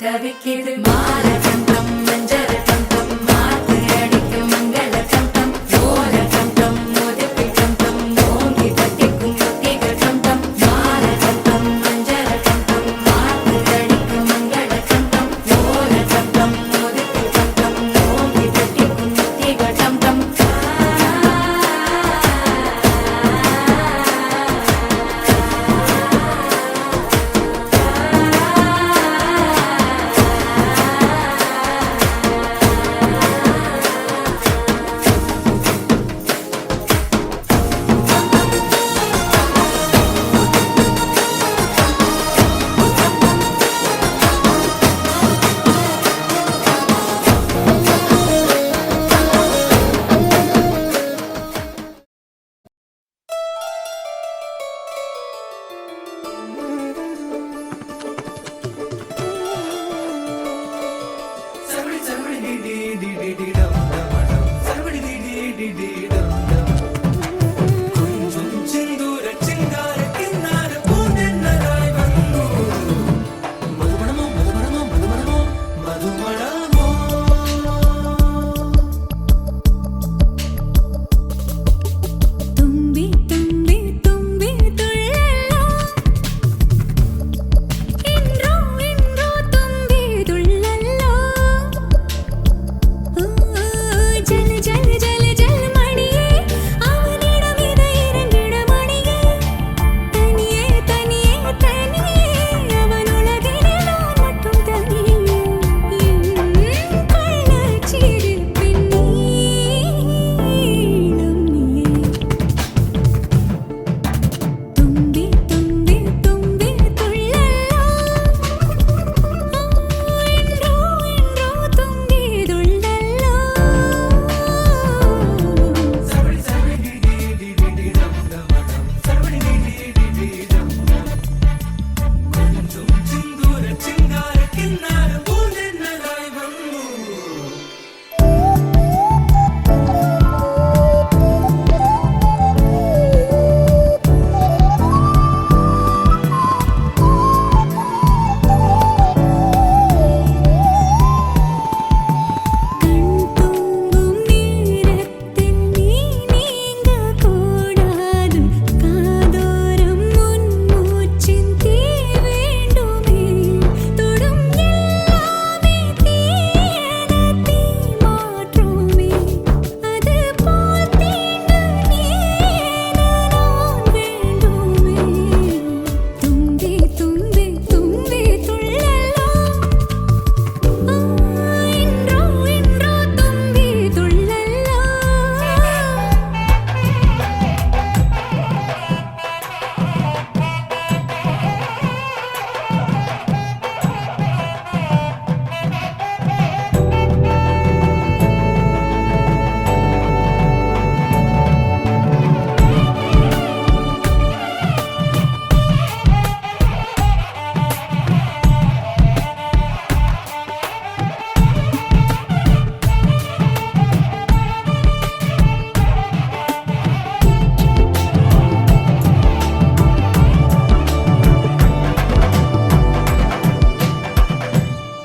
தவிக்கிது மால கண்டம் மஞ்சள் கண்டம் மாத்து அடிக்கும் மங்கள கண்டம் ஓல கண்டம் முதுப்பி கண்டம் ஓங்கி பட்டிக்கும் முத்திக கண்டம் மால கண்டம் மஞ்சள் கண்டம் மாத்து அடிக்கும் மங்கள கண்டம் ஓல கண்டம் முதுப்பி கண்டம் ஓங்கி பட்டிக்கும் முத்திக கண்டம்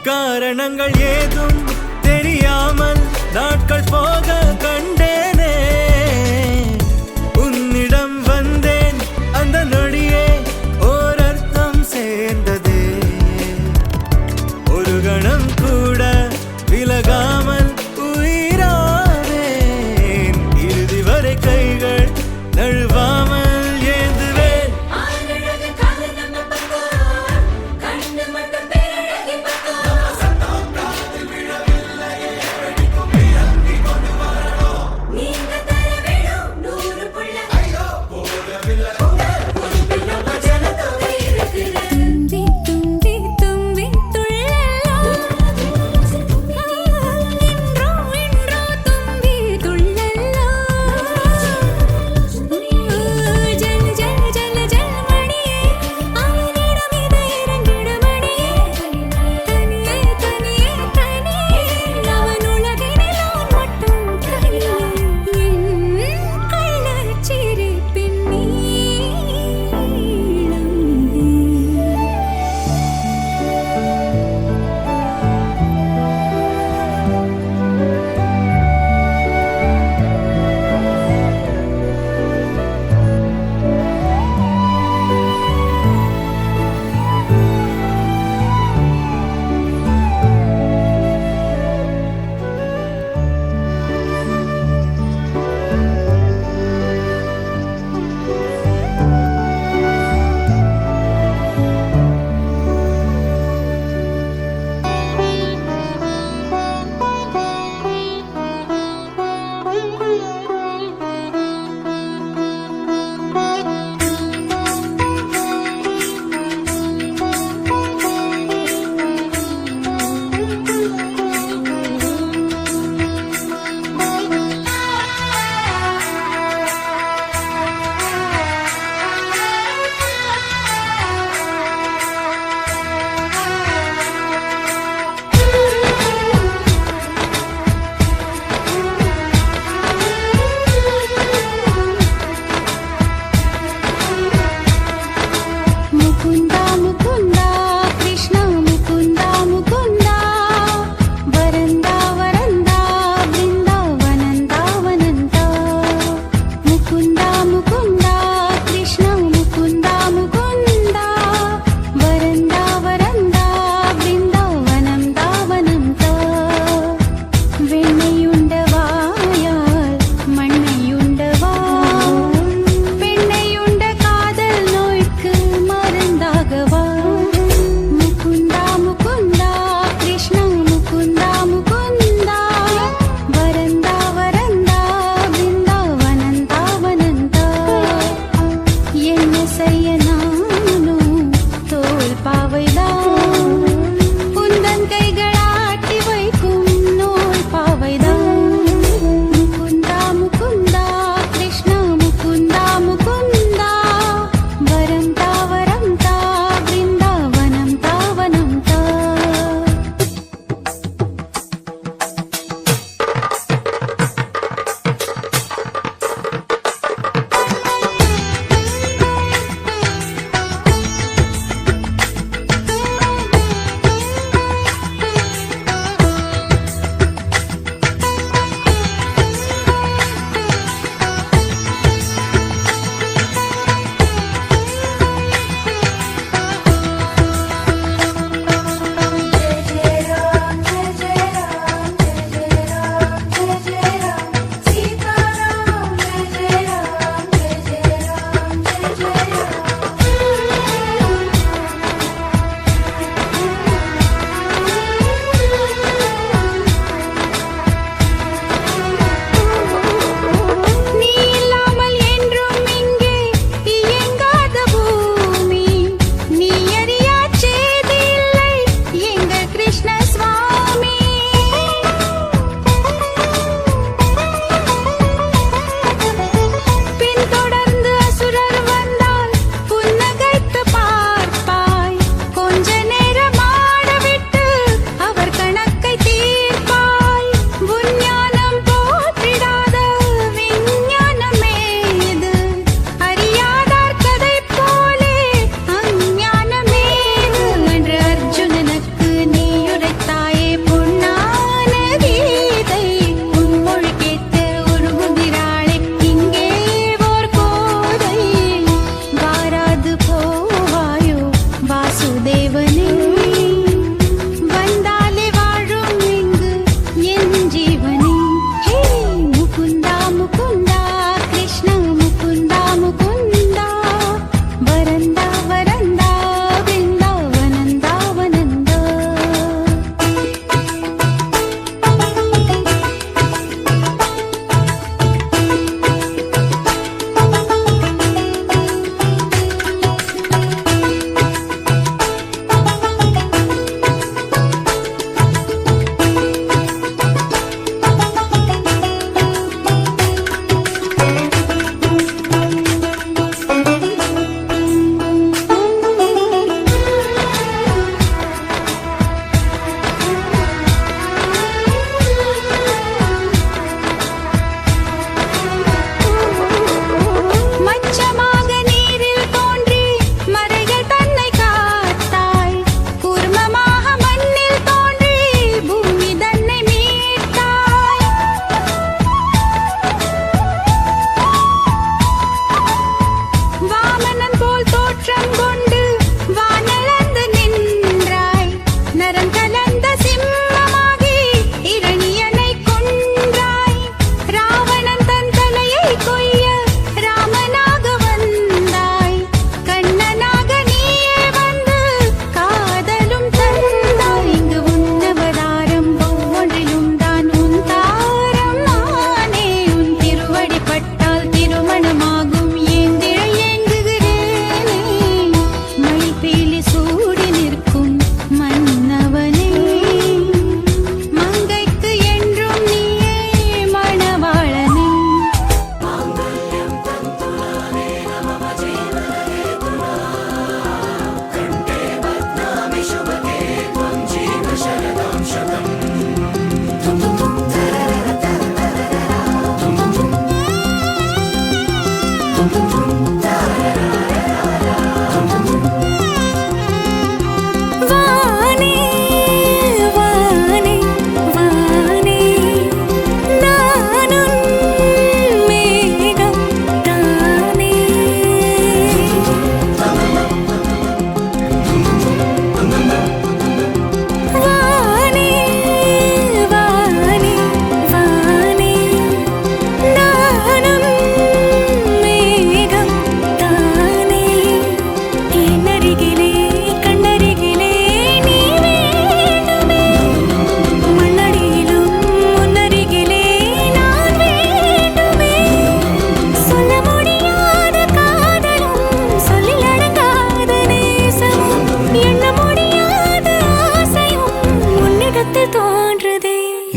காரணங்கள் ஏதும் தெரியாமல் நாட்கள் போக கண்டேனே உன்னிடம் வந்தேன் அந்த நொடியே ஓர் அர்த்தம் சேர்ந்ததே ஒரு கணம் கூட விலக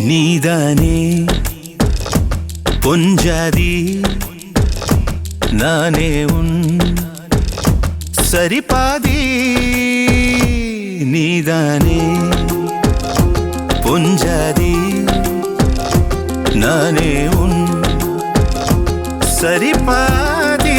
நீதானே பொஞ்சாதி நானே உன் சரிபாதி நீதானே பொஞ்சாதி நானே உன் சரிபாதி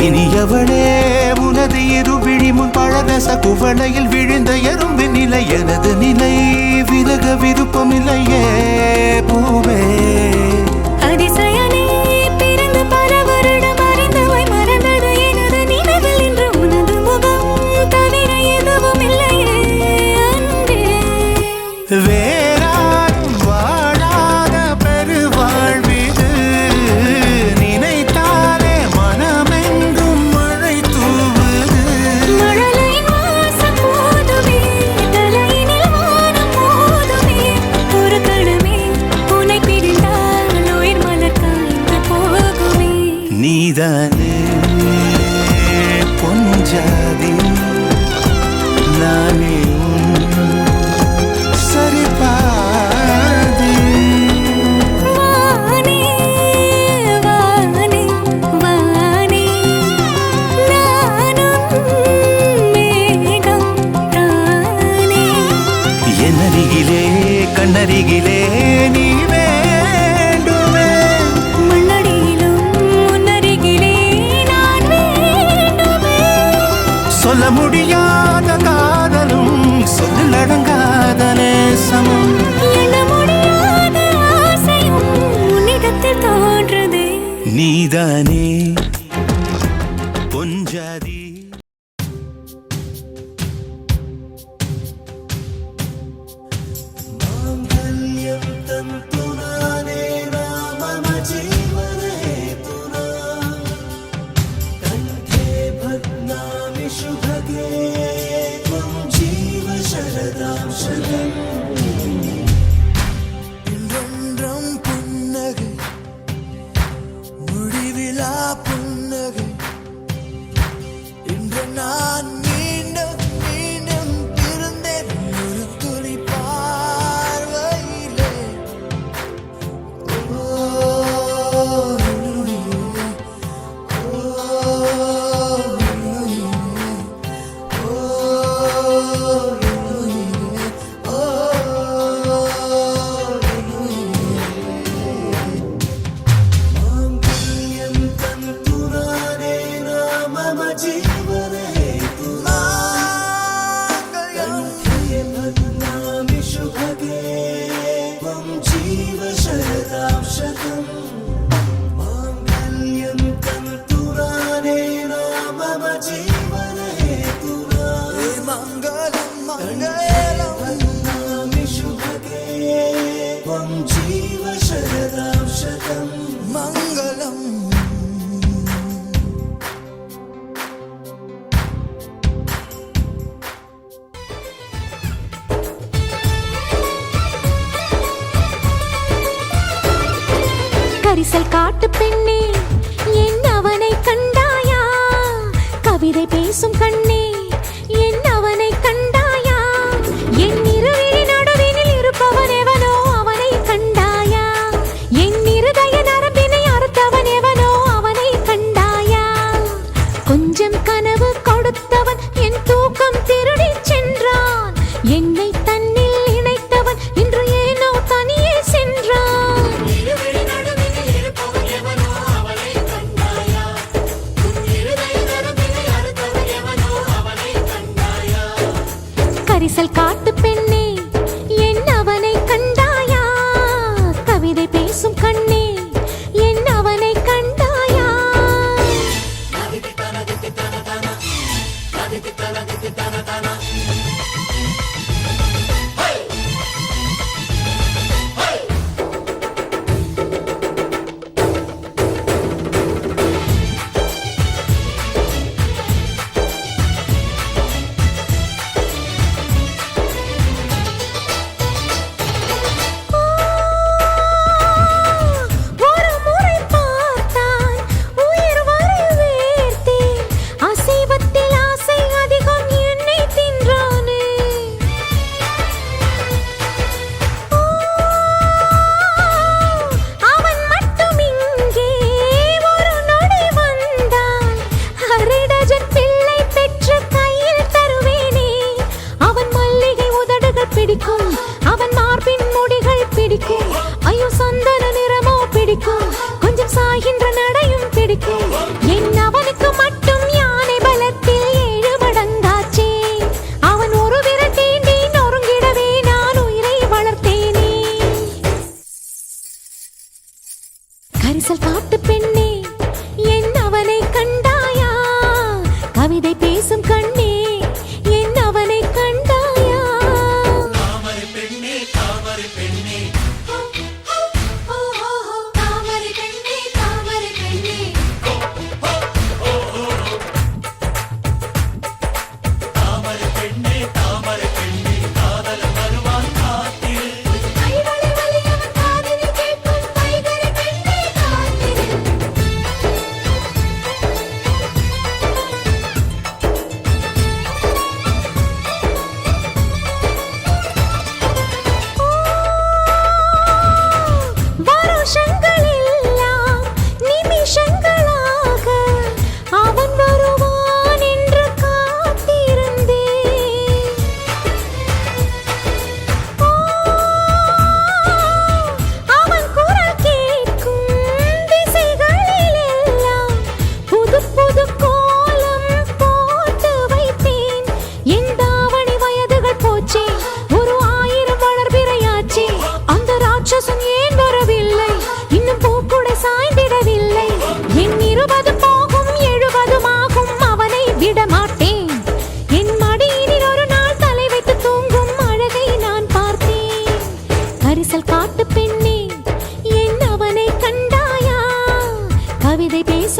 இனியவளே உனது இருவிழி முன் பழரச குவளையில் விழுந்த எறும்பின் நிலை எனது நிலை விலக விருப்பமில்லையே பூவே அதிசயனே பிறந்து பல வருடம் அறிந்தவை மறந்தது எனது நினைவில் இன்று உனது முகம் தவிர எதுவும் இல்லையே அன்பே வேறாரும் வாழாத பெருவாழ்விது நினைத்தாலே மனமெங்கும் மழை தூவுது மழலையின் வாசம் போதுமே தலையினில் வானம் போதுமே ஒரு கணமே உன்னை பிரிந்தால் உயிர் மலர் காய்ந்து போகுமே நீதானே பொஞ்சாதி நானே உன் சரிபாதி வானே வானே வானே நானும் மேகம் தானே என்னருகிலே கண்ணருகிலே நீ வேண்டுமே மண்ணடியிலும் முன்னருகிலே நான் வேண்டுமே சொல்ல முடியாத காதலும் சொல்லடங்காத நேசமும் எண்ண முடியாத ஆசையும் உன்னிடத்தில் தோன்றுதே நீதானே பொஞ்சாதி மாங்கல்யம் தந்து நானே ராம ஜீவனே துனா கண்டே பத்னாமி சுபகே த்வம் ஜீவ சரதாம் சதம் இன்றொன்றும் புன்னகை முடிவிலா புன்னகை இன்று நான் மீண்டும் மீண்டும் பிறந்தேன் ஒரு துளி பார்வையிலே ஓ மாங்கல்யம் தந்து நானே ராம ஜீவனே துனா கண்டே பத்னாமி சுபகே த்வம் ஜீவ சரதாம் சதம் மாங்கல்யம் தந்து நானே ராம ஜீவனே துனா மங்களம் மங்களம் பத்னாமி சுபகே த்வம் ஜீவ சரதாம் சதம் மங்களம் கரிசல் காட்டு பெண்ணே என் அவனை கண்டாயா கவிதை பேசும் கண்ணே என் அவனை கண்டாயா என் இருவிழி நடுவினில் இருப்பவன் எவனோ அவனை கண்டாயா என் இருதய நரம்பினை அறுத்தவன் எவனோ அவனை கண்டாயா கொஞ்சம் கனவு கொடுத்தவன் என் தூக்கம் திருடிச் சென்றான் என்னை தன்னில் இணைத்தவன் இன்று ஏனோ தனியே சென்றான் கரிசல் காட்டு பெண்ணே என் அவனை கண்டாயா கவிதை பேசும் கண்ணே என் அவனை கண்டாயா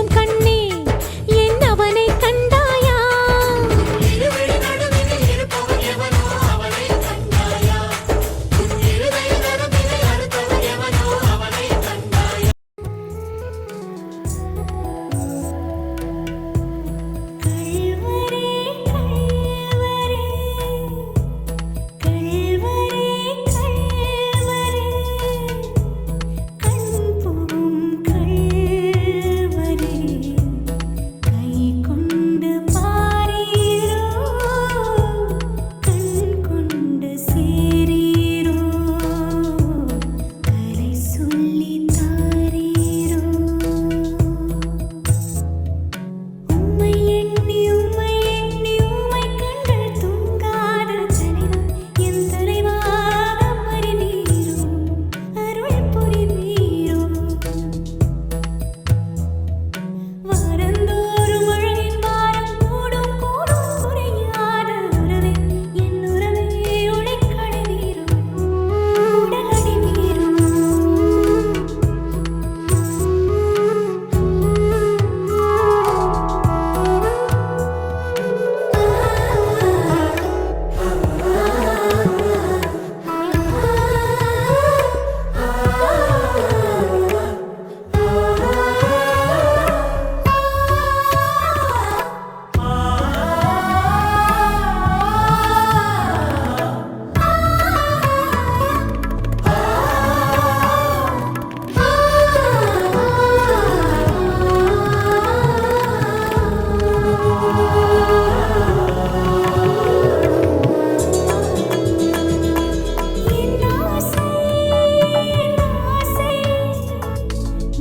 பேசும் கண்ணே என் அவனை கண்டாயா கள்வரே கள்வரே கள்வரே கள்வரே கண்பும் கள்வரே கை கொண்டு பாரீரோ கண் கொண்டு சேரீரோ கலை சொல்லி தாரீரோ உம்மை எண்ணி உம்மை கண்கள் தூங்காத தலைவா என் தலைவாக மறினீரோ அருள் புரிவீரோ வாரந்தோறும் அழகின் வாரம் கூடும் குறையாத உறவே என் உறவே உழைக்கடைவீரோ உடலடிவீரோ என் ஆசை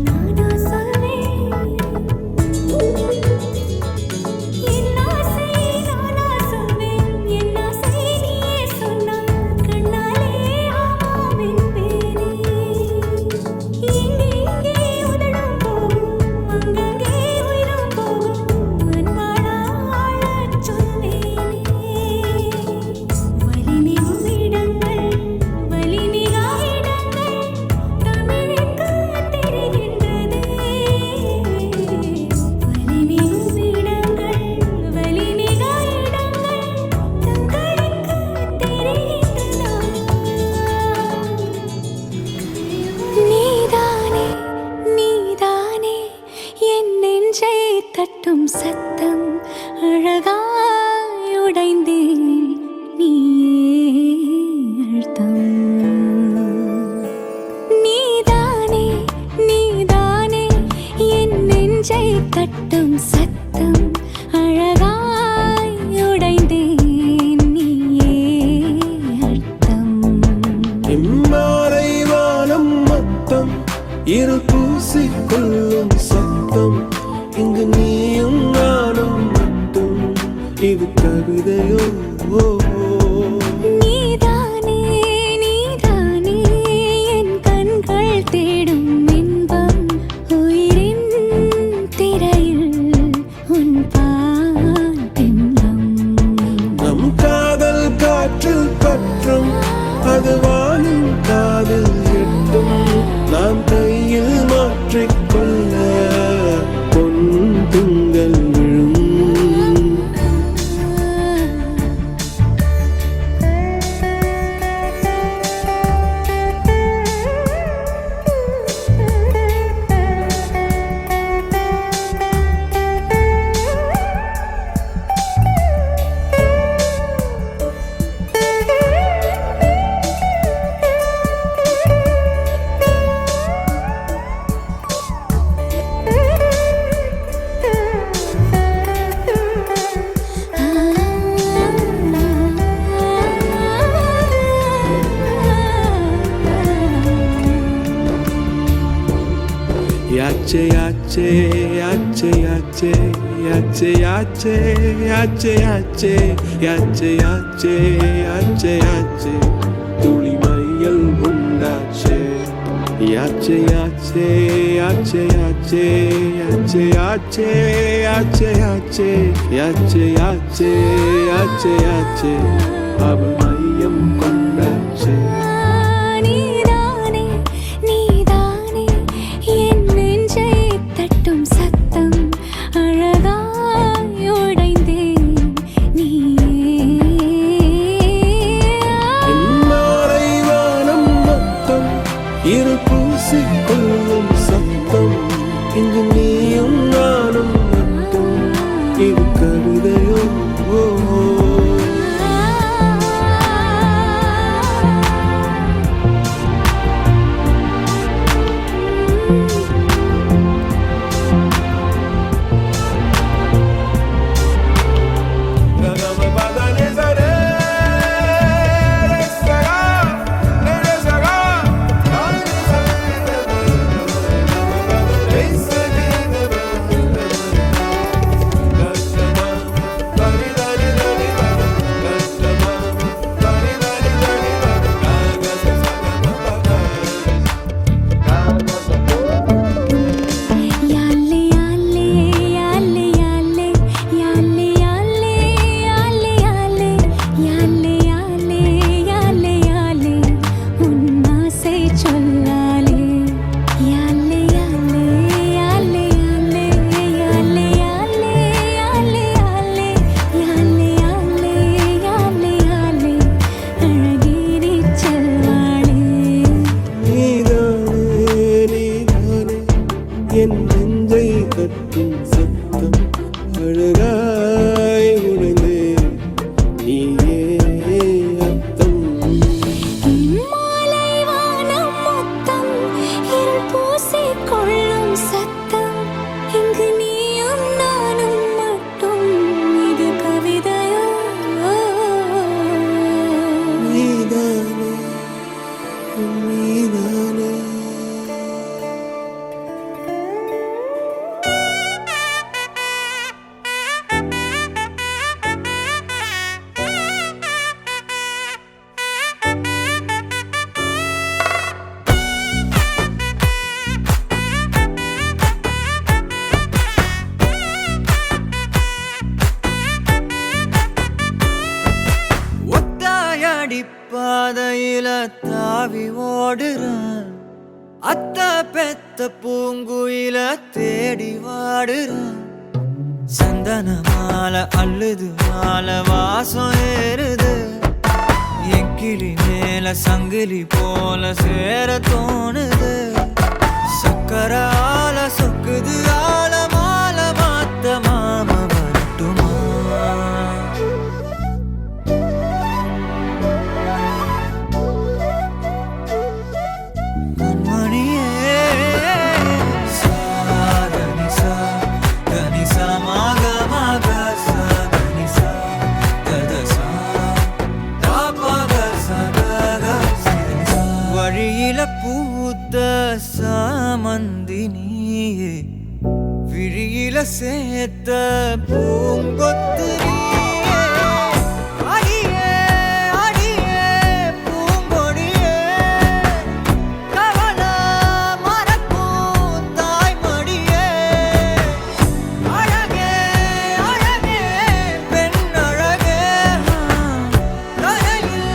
நானா சொல்வேன் என் ஆசை நானா சொல்வேன் என் ஆசை நீயே சொன்னால் கண்ணாலே ஆமாம் என்பேனே எங்கே உதடும் போகும் அங்கங்கே உயிரும் போகும் அன்பாடா ஆளச் சொல்வேனே வலிமிகும் இடங்கள் வலிமிகா இடங்கள் தமிழுக்கு தெரிகின்றதே வலிமிகும் இடங்கள் வலிமிகா இடங்கள் தங்களுக்கு தெரிகின்றதா நீதானே நீதானே என் நெஞ்சை தட்டும் சத்தம் அழகாய் உடைந்தேன் நீயே அழுத்தம் நீதானே நீதானே என் நெஞ்சை தட்டும் சத்தம் அழகாய் உடைந்தேன் நீயே அழுத்தம் இம்மாலை வானம் மொத்தம் இரு பூசிக்கொள்ளும் சத்தம் இங்கு நீயும் நானும் மட்டும் இது கவிதையோ நீதானே நீதானே என் கண்கள் தேடும் இன்பம் உயிரின் திரையில் உன் பால் பிம்பம் நம் காதல் காற்றில் பற்றும் அது வானின் காதில் எட்டும் நாம் கையில் மாற்றிக்கொள்ள பொன் துங்கள் விழும் Yache, yache, yache, yache, yache, yache, yache, yache, yache, yache, yache, yache, tuli mayal bundache. Yache, yache, yache, yache, yache, yache, yache, yache, yache, yache, yache, yache, aval mayam bundache. நீதானே நீதானே என் நெஞ்சை தட்டும் சத்தம் தட்டும் சத்தம் அழகாய் உடைந்தேன் நீயே அர்த்தம். மாலை வானம் மொத்தம் இருள் பூசிக்கொள்ளும் சத்தம் இங்கு நீயும் நானும் மட்டும் இது கவிதையோ நீதானே நீதானே ஒத்தாயடி பாதையில தாவி ஓடுறான் அத்த பெத்த பூங்குயில தேடி வாடுறான் சந்தன மாலை அள்ளுது மாலை வாசம் ஏறுது என் கிளி மேல சங்கிலி போல சேர தோணுது சக்கர ஆல சொக்குது ஆல மாலை மாத்த மாம வரட்டுமா கண்மணியே சாதனிசா கனிசா மாக மாக சாதனிசா ததசா தாபக சதக சிதனிசா வழியில பூத்த சாமந்தி நீயே விழியில சேர்த்த பூங்கொத்து நீயே அடியே அடியே பூங்கொடியே கவல மறக்கும் தாய்மடியே அழகே அழகே பெண் அழகே கரையில்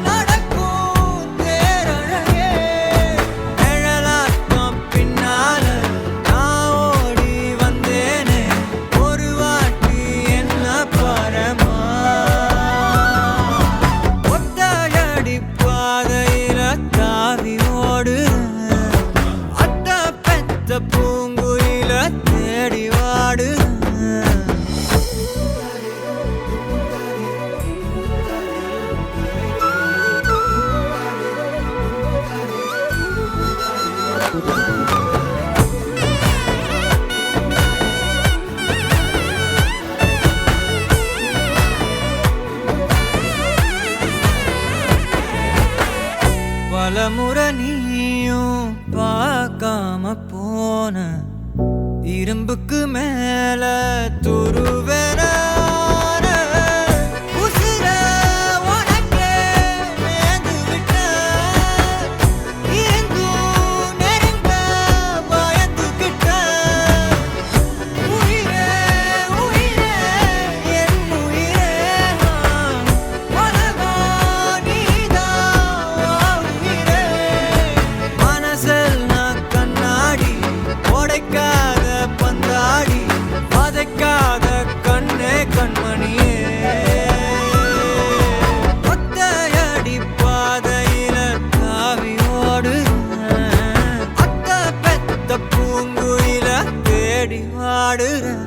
நடக்கும் தேரழகே நிழலாட்டம் பின்னால நான் ஓடி வந்தேனே ஒரு வாட்டி என்ன பரமா ஒத்தையடி பாதையில தாவி ஓடுறேன் அத்த பெத்த பூங்குயில தேடி வாடுறேன் பலமுறை நீயும் பார்க்காம போன இரும்புக்கு மேல துருவென உசிர உனக்கே மேந்து விட்ட இருந்தும் நெருங்க பயந்துகிட்ட உயிரே உயிரே என் உயிரே உலகம் நீதான் உயிரே மனசில் நான் கண்ணாடி உடைக்காத பந்தாடி வதைக்காத கண்ணே கண்மணியே ஒத்தையடி பாதையில தாவி ஓடுறேன் அத்த பெத்த பூங்குயில தேடி வாடுறேன்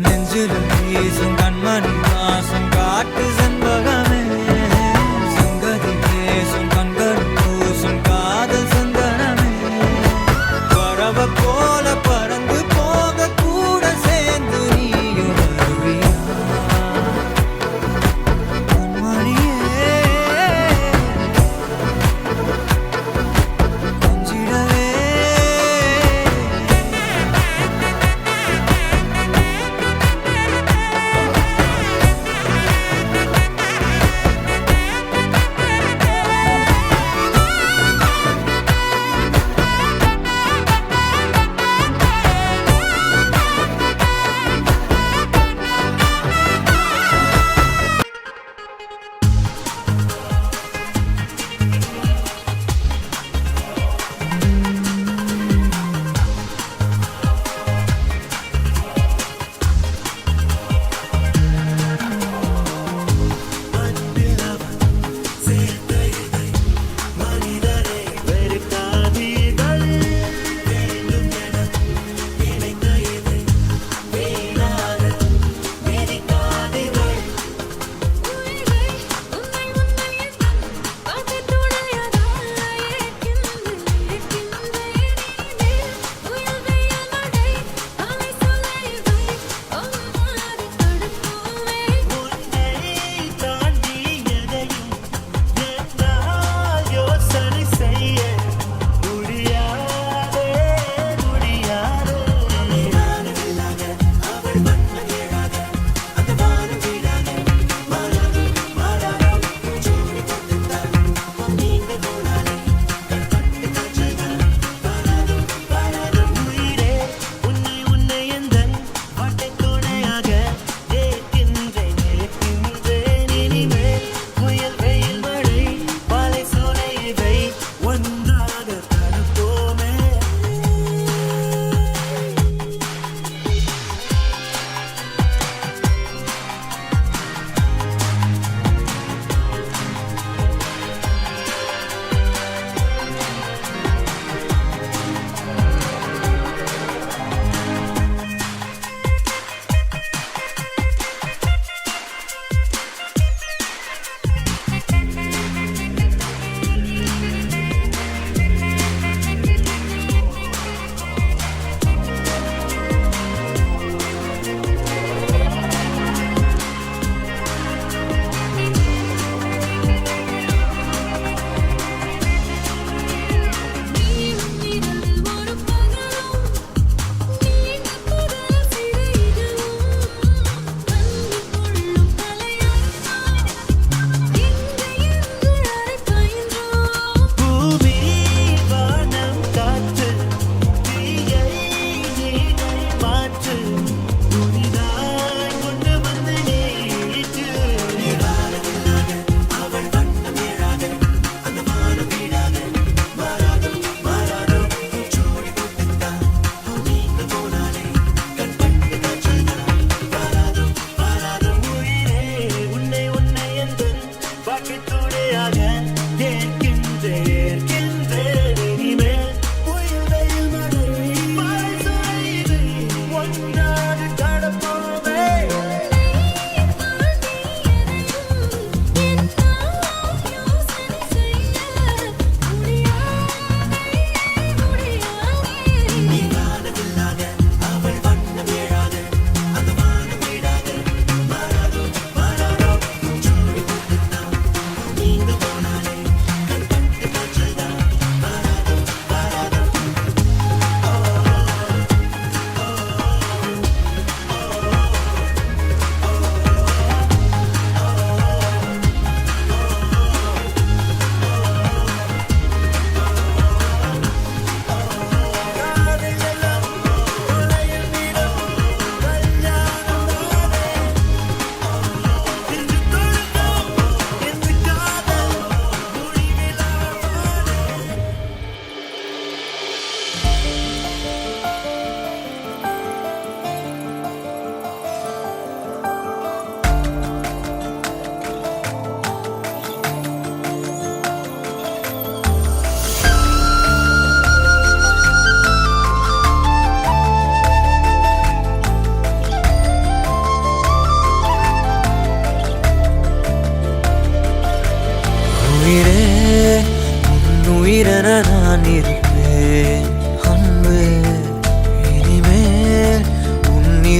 நெஞ்சில வீசும் கண்மணி வாசம் காட்டு செண்பகமே சங்கதி பேசும் கண்கள் பூசும் காதல் சந்தனமே பறவை போல பறந்து போக கூட சேர்ந்து நீயும் வருவியா கண்மணியே கொஞ்சிடவே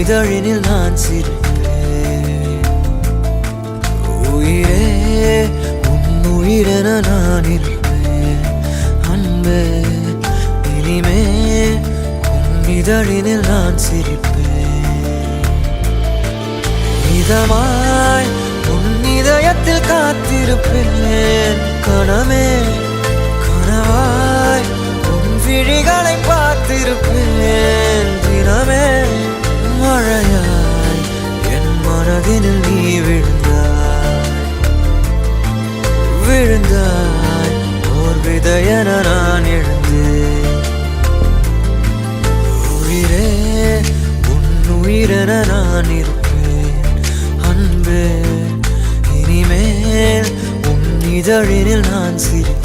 இதழினில் நான் சிரிப்பேன். உயிரே உன் உயிரென நான் இருப்பேன். அன்பே இனிமே உன் இதழினில் நான் சிரிப்பேன். இதமாய் உன் இதயத்தில் காத்திருப்பேன். கனமே கனவாய் உன் விழிகளை பார்த்திருப்பேன். தினமே மழையாய் என் மனதினில் நீ விழுந்தாய் ஓர் விதையென நான் எழுந்தேன். உயிரே உன் உயிரென நான் இருப்பேன். அன்பே இனிமேல் உன் இதழினில் நான் சிரிப்பேன்.